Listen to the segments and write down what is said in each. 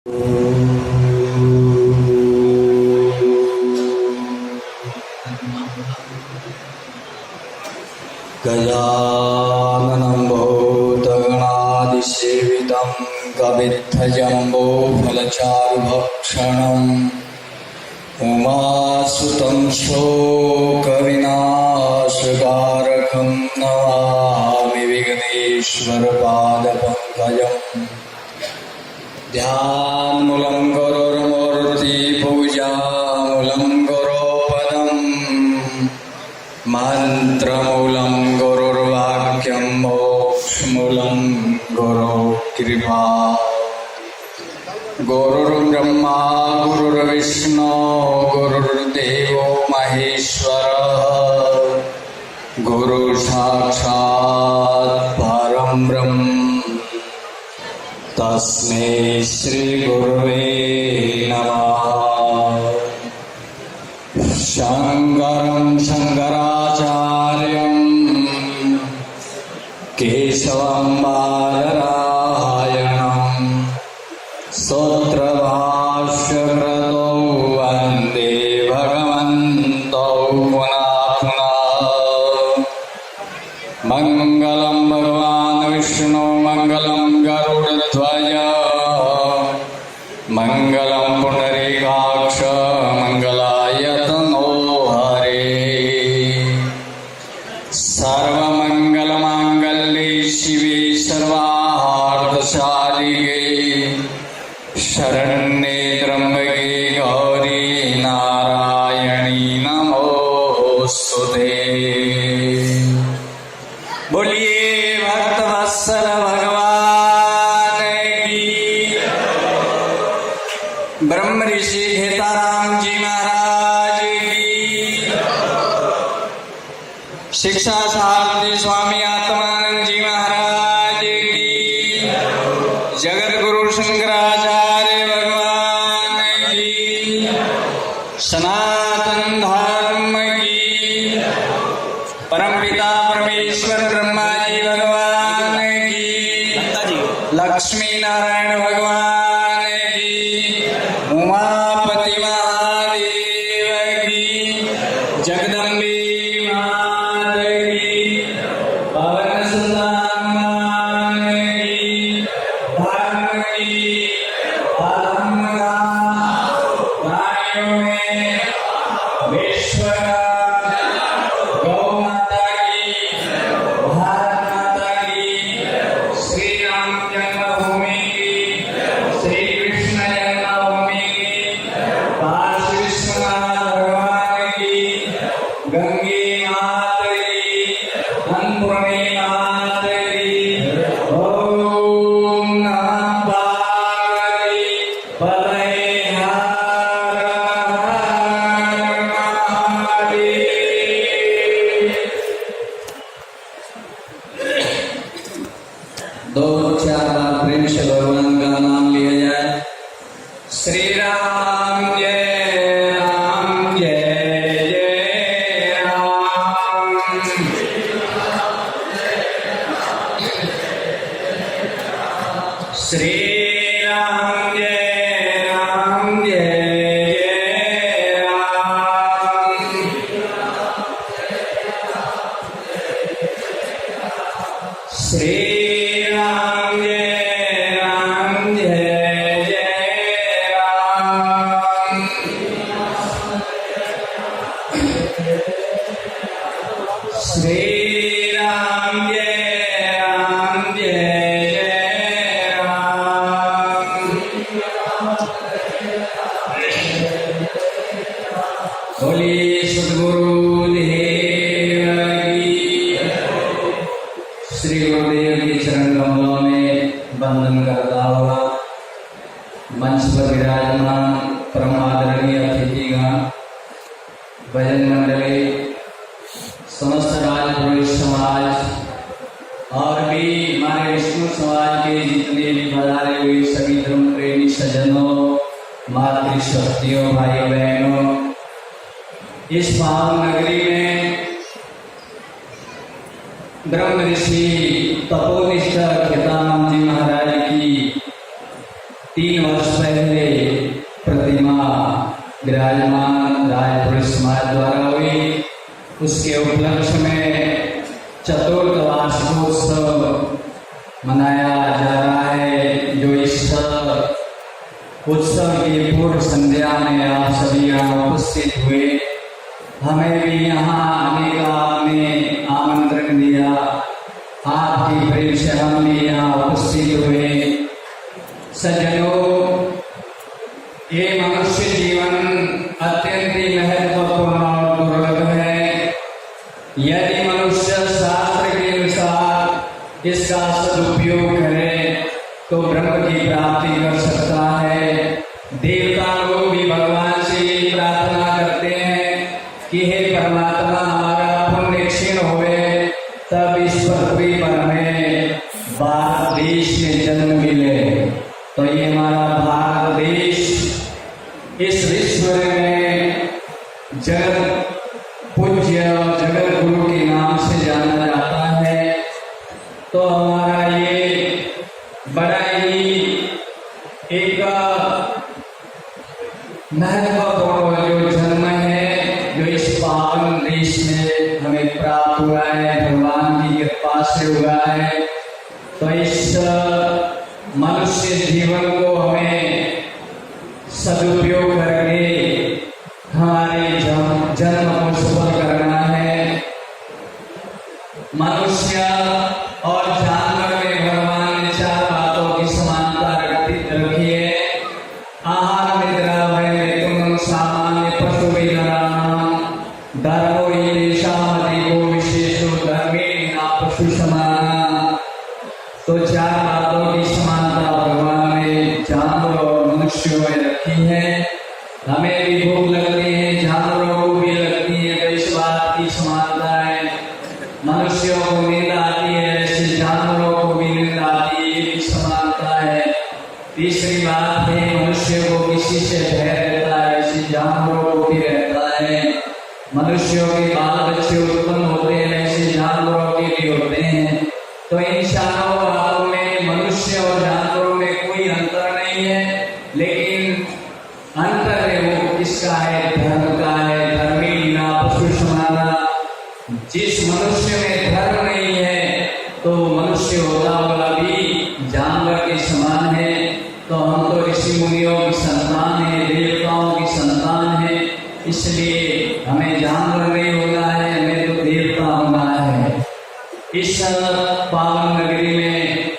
गजाननं भूतगणादिसेवितं कवित्थजम्बोफलचारुभक्षणम् उमासुतं शोकविनाशकारकं नमामि विघ्नेश्वरपादपङ्कजम्। ध्यानमूलं गुरुर्मूर्तिपूजामूलं गुरोपदम् मन्त्रमूलं गुरुर्वाक्यं मोक्षमूलं गुरुकृपा। गुरुर्ब्रह्मा गुरुर्विष्णु गुरुर्देवो महेश्वरः गुरुसाक्षात् परं ब्रह्म तस्मै श्री गुरुवे नमः। शंकरं शंकराचार्यं केशवं बादरायणं सूत्रभाष्यकृतौ वन्दे भगवन्तौ पुनः पुनः। मङ्गलं भगवान् विष्णु मङ्गलं गरुडध्वज मङ्गलं पुण्डरीकाक्ष मङ्गलाय तनो हरे। सर्वमङ्गलमाङ्गल्ये शिवे सर्वार्थसाधिके शरण्ये त्र्यम्बके गौरी नारायणी नमोस्तुते। बोलिए भक्तवत्सल भगवान की। ब्रह्म ऋषि घेताराम जी महाराज की। शिक्षा सारथी स्वामी आत्मानंद जी महाराज की। जगत गुरु शंकराचार्य भगवान की। सनातन धर्म की। परमपिता परमेश्वर ब्रह्मा जी भगवान की। लक्ष्मी नारायण भगवान की। उमापति महादेव की। जगदम्बे माता की। पवन सुंदर मान की। धर्म की आधर्म का प्राणियों में विश्व का गौ माता की भारत माता की श्री राम जन्मभूमि की श्री कृष्ण जन्मभूमि की काशी विश्वनाथ भगवान की गंगे माता की अन्नपूर्णी माता की। ओम नमः पार्वती पतये हर हर महादेव। दो चार बार प्रेम से भगवान का नाम लिया जाए। श्री राम जय जय राम। श्री राम जय जय राम। श्री राम जय जय राम। श्री राम जय जय राम। बोलिए सद्गुरु देव की। श्री गुरुदेव के चरण कमलों में वंदन करता हुआ मंच पर विराजमान परम आदरणीय अतिथिगण, भजन मंडली, समस्त राजपुरोहित समाज और भी हमारे विष्णु समाज के जितने भी पधारे हुए सभी धर्म प्रेमी सज्जनों, मातृशक्तियों, भाई बहनों, इस पावन नगरी में ब्रह्म ऋषि तपोनिष्ठ घेताराम जी महाराज की 3 वर्ष पहले पहले प्रतिमा विराजमान राजपुर समाज द्वारा हुई, उसके उपलक्ष्य में चतुर्थ वार्षिकोत्सव मनाया जा रहा है। जो इस उत्सव की पूर्व संध्या में आप सभी यहाँ उपस्थित हुए, हमें भी यहाँ आने का आपने आमंत्रण दिया, आपकी प्रेम से हम भी यहाँ उपस्थित हुए। सज्जनों, ये मनुष्य जीवन अत्यंत ही महत्वपूर्ण और दुर्लभ है। यदि मनुष्य शास्त्र के अनुसार इसका सदुपयोग करे तो ब्रह्म की प्राप्ति कर सकता है। देवता लोग भी भगवान से यही प्रार्थना करते हैं कि हे परमात्मा, हमारा पुण्य क्षीण होवे, तब इस पृथ्वी पर हमें भारत देश में जन्म मिले। तो ये हमारा भारत देश इस विश्व में जगत पूज्य और जगत गुरु के नाम से जाना जाता है। तो हमारा ये बड़ा ही एक महत्वपूर्ण जो जन्म है, जो इस पावन देश में हमें प्राप्त हुआ है, भगवान की कृपा से हुआ है। तो इस मनुष्य जीवन को हमें सदुपयोग करके हमारे जन्म को सफल करना है। मनुष्य और जानवर में भगवान ने 4 बातों की समानता रखी है। आहार निद्रा भय मिथुन सामान्य पशु विनराम धर्मो येषाम् अधिको विशेषो धर्मेण पशु समाना। तो 4 बातों की समानता भगवान ने जानवर और मनुष्यों में रखी है। हमें भी भूख लगती है, जानवरों को भी लगती है, तो इस बात की समानता है। मनुष्यों को नींद आती है, ऐसे जानवरों को भी नींद आती है, ये भी समानता है। तीसरी बात है, मनुष्य को किसी से भय रहता है, ऐसे जानवरों को भी रहता है। मनुष्यों के बाल बच्चे उत्पन्न होते हैं, ऐसे जानवरों के भी होते हैं। तो इन 4 बातों में मनुष्य और जानवरों में कोई अंतर नहीं है, लेकिन अंतर है वो किसका है? धर्म का है। धर्मी ना पशु समाना। जिस मनुष्य में धर्म नहीं है तो मनुष्य होता हुआ भी जानवर के समान है। तो हम तो ऋषि मुनियों की संतान है, देवताओं की संतान है, इसलिए हमें जानवर नहीं होना है, हमें तो देवता होना है। इस पावन नगरी में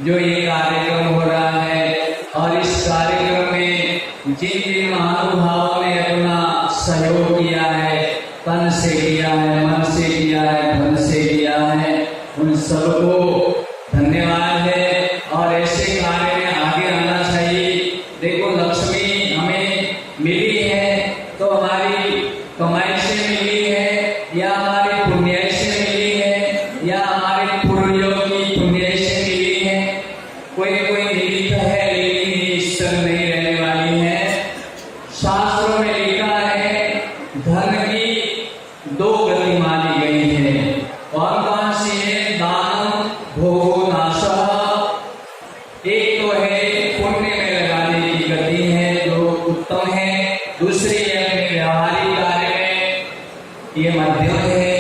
जो ये कार्यक्रम हो रहा है, और इस कार्यक्रम में जिन जिन महानुभावों ने अपना सहयोग किया है, तन से किया है, मन से किया है, धन से किया है, उन सबको धन्यवाद है। और ऐसे कार्य में आगे आना चाहिए। देखो, लक्ष्मी हमें मिली है तो हमारी कमाई से मिली है, या हमारे पुण्य से मिली है, या हमारे पूर्वजों की पुण्य से मिली है। कोई निमित्त है, लेकिन ईश्वर नहीं रहने वाली है। शास्त्रों में लिखा है, धन की 2 गति मानी गई है। कौन सी है? दान भोगो नाशः। एक तो है पुण्य में लगाने की गति है, जो उत्तम है। दूसरी है अपने व्यवहारिक कार्य में, ये मध्यम है।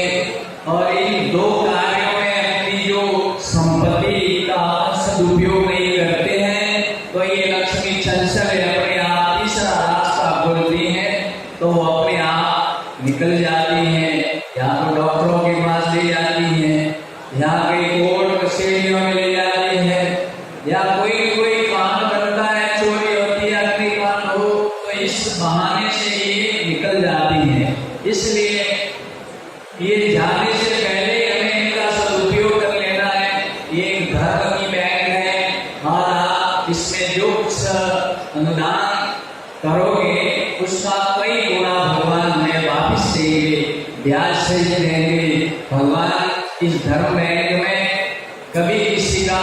और इन 2 कार्यों में अपनी जो संपत्ति का सदुपयोग नहीं करते हैं, तो ये लक्ष्मी चंचल है, अपने आप तीसरा रास्ता खोलती है, तो वो अपने आप निकल जाती है। या तो डॉक्टरों के पास ले जाती है, या कहीं कोर्ट कचहरियों में ले जाती है, या कोई काम करता है, चोरी होती है, अग्निकांड हो, तो इस बहाने से ये निकल जाती है। इसलिए ये जाने से पहले हमें इनका सदुपयोग कर लेना है। ये एक धर्म की बैंक है, और आप इसमें जो कुछ अनुदान करोगे उसका कई गुना भगवान हमें वापिस देंगे, ब्याज से देंगे। भगवान इस धर्म बैंक में कभी किसी का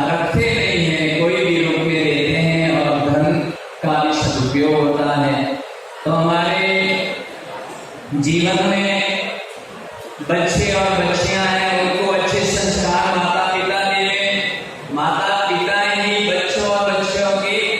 रखते नहीं है, कोई भी रूप में देते हैं, और धन का भी सदुपयोग होता है। तो हमारे जीवन में बच्चे और बच्चियां हैं, उनको अच्छे संस्कार माता पिता दें। माता पिता ही बच्चों और बच्चियों की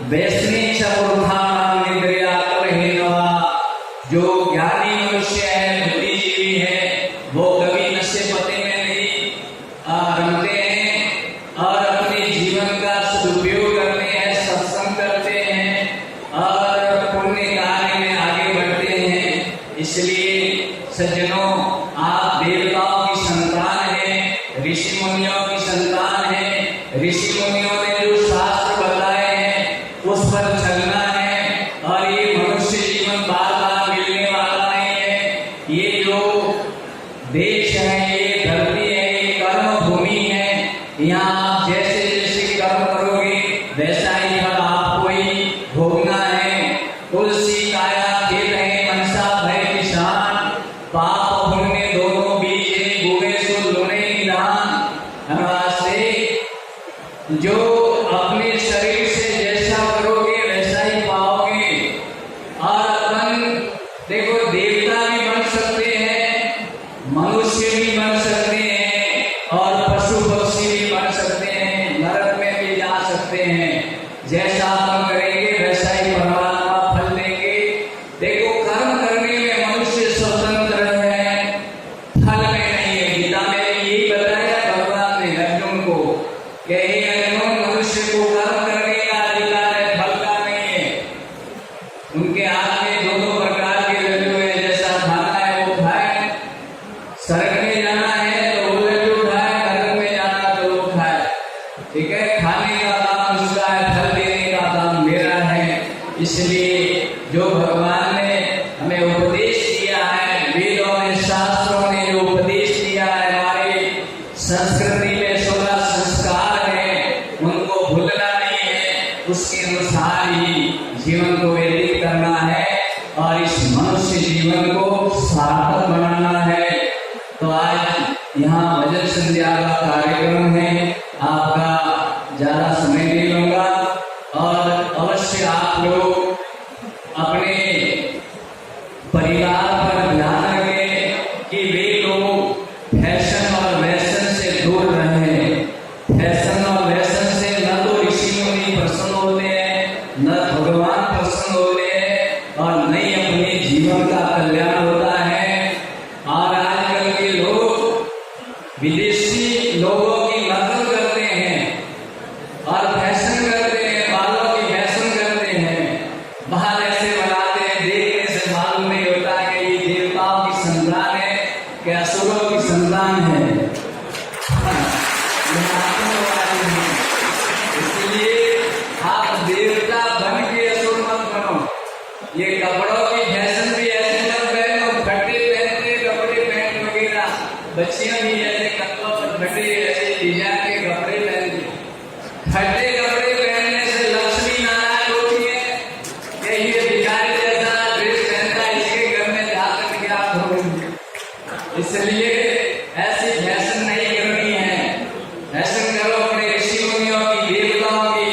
वैष्णि चतुर्थानाम निद्रया कलहेनवा। जो ज्ञानी मनुष्य है, बुद्धिजीवी है, वो कभी नशे पते में नहीं रमते हैं और अपने जीवन का सदुपयोग करते हैं, सत्संग करते हैं और पुण्य कार्य में आगे बढ़ते हैं। इसलिए सज्जनों, आप देवताओं की संतान हैं, ऋषि मुनियों की संतान हैं। ऋषि मुनियों ने जो शास्त्र बताए हैं उस पर चलना है। और ये मनुष्य जीवन बार बार मिलने वाला नहीं है। ये जो देश है, ये धरती है, ये कर्म भूमि है। यहाँ आप जैसे जैसे कर्म करोगे वैसा ही फल आपको ही भोगना है। तुलसी काया खेत है, मनसा भय किसान, पाप पुण्य दोनों बीजे, गुणे सो लुणे निधान। से जो अपने शरीर से जैसा करोगे वैसा ही पाओगे। और अपन देखो, देवता भी बन सकते हैं, मनुष्य भी बन सकते हैं और पशु पक्षी भी बन सकते हैं, नरक में भी जा सकते हैं। जैसा अपन करेंगे वैसा ही परमात्मा फल देंगे। देखो, कर्म करने में मनुष्य स्वतंत्र है, फल में नहीं है। गीता में यही बताया भगवान ने अर्जुन को कि हे अर्जुन, मनुष्य को कर्म करने का अधिकार है, फल का नहीं है। उनके हाथ में दोनों प्रकार के लड्डू है, जैसा खाना है वो खाए, स्वर्ग में जाना है तो वो लड्डू खाए, नरक में जाना तो वो खाए। ठीक है, खाने का काम उसका है, फल देने का काम मेरा है। इसलिए जो भगवान ने हमें उपदेश दिया है, वेदों ने, शास्त्रों ने जो उपदेश दिया है, हमारे संस्कृति में 16 संस्कार है, उनको भूलना नहीं है। उसके अनुसार ही जीवन को व्यतीत करना है और इस मनुष्य जीवन को सार्थक बनाना है। तो आज यहाँ भजन संध्या का कार्यक्रम है, आपका ज्यादा समय नहीं लूंगा। और अवश्य आप लोग अपने परिवार पर ध्यान रखें कि वे लोग फैशन और वैसन से दूर रहें। फैशन और वैसन से न तो ऋषि मुनि प्रसन्न होते हैं, न भगवान प्रसन्न होते हैं और न ही अपने जीवन का कल्याण होता है। और आजकल के लोग विदेशी लोगों की नकल करते हैं और फैशन करते हैं, बालों की फैशन करते हैं, बाल ऐसे बनाते हैं, देखने से मालूम नहीं होता कि ये देवताओं की संतान है कि असुरों की संतान है। इसलिए आप देवता बन के असुर मत बनो। ये कपड़ों की फैशन भी ऐसे मत पहनो, फटे पहनते कपड़े पहन वगैरह। बच्चियां भी ऐसे कपड़ों पर फटे ऐसे डिजाइन के कपड़े पहनती। फटे कपड़े पहनने से लक्ष्मी नारायण होती है कि ये भिखारी जैसा ड्रेस पहनता है, इसके घर में जाकर क्या करोगे। इसलिए ऐसी फैशन नहीं करनी है। फैशन करो अपने ऋषि मुनियों की, देवताओं की,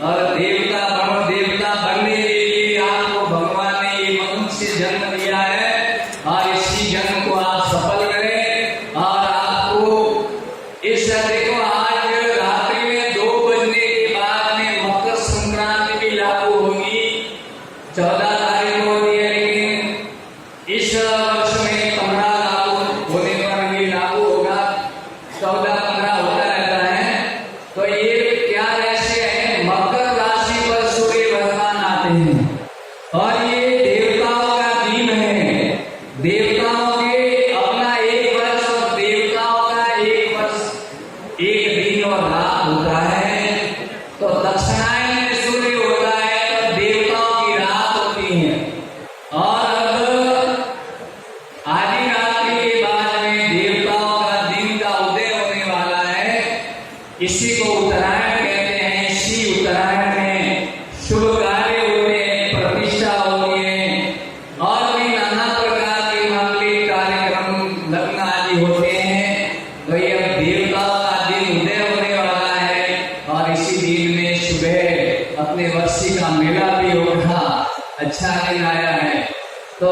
और देवता बनो। देवता बनने के लिए आपको भगवान ने ये मनुष्य जन्म दिया है और इसी जन्म को आप सफल करें। और आपको इस देखो, आज रात्रि में 2 बजने के बाद में मकर संक्रांति भी लागू होगी। 14 तारीख को होती है, लेकिन इस वर्ष में 15 लागू होने पर ये लागू होगा। 14-15 होता रहता है। तो ये क्या रहस्य है? मकर राशि पर सूर्य भगवान आते हैं और ये देवताओं का दिन है। देवताओं के अपना एक वर्ष और देवताओं का एक वर्ष, एक दिन और रात होता है। तो दक्षिणायन में सूर्य होता है तो देवताओं की रात होती है। और अब आधी रात्रि के बाद में देवताओं का दिन का उदय होने वाला है। इसी को उत्तरायण कहते हैं। इसी उत्तरायण में शुभ कार्य होते हैं, प्रतिष्ठा होती है और भी नाना प्रकार के मांगलिक कार्यक्रम लग्न आदि होते हैं। तो ये देवताओं का दिन उदय होने वाला है और इसी दिन में सुबह अपने वर्षी का मेला भी होगा। अच्छा दिन आया है। तो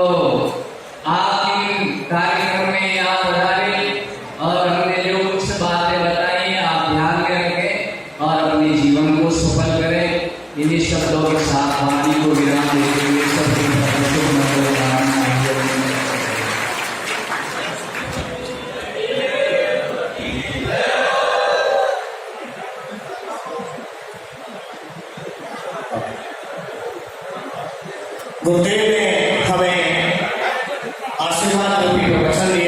आप इन कार्यक्रम में यहाँ पधारे और हमने जो कुछ बातें बताई आप ध्यान में रखें और अपने जीवन को सफल करें। इन्हीं शब्दों के साथ वाणी को विराम देते हुए सबके शुभ मंगल कामना गुरुदेव ने हमें आशीर्वाद रूपी प्रवचन दिया।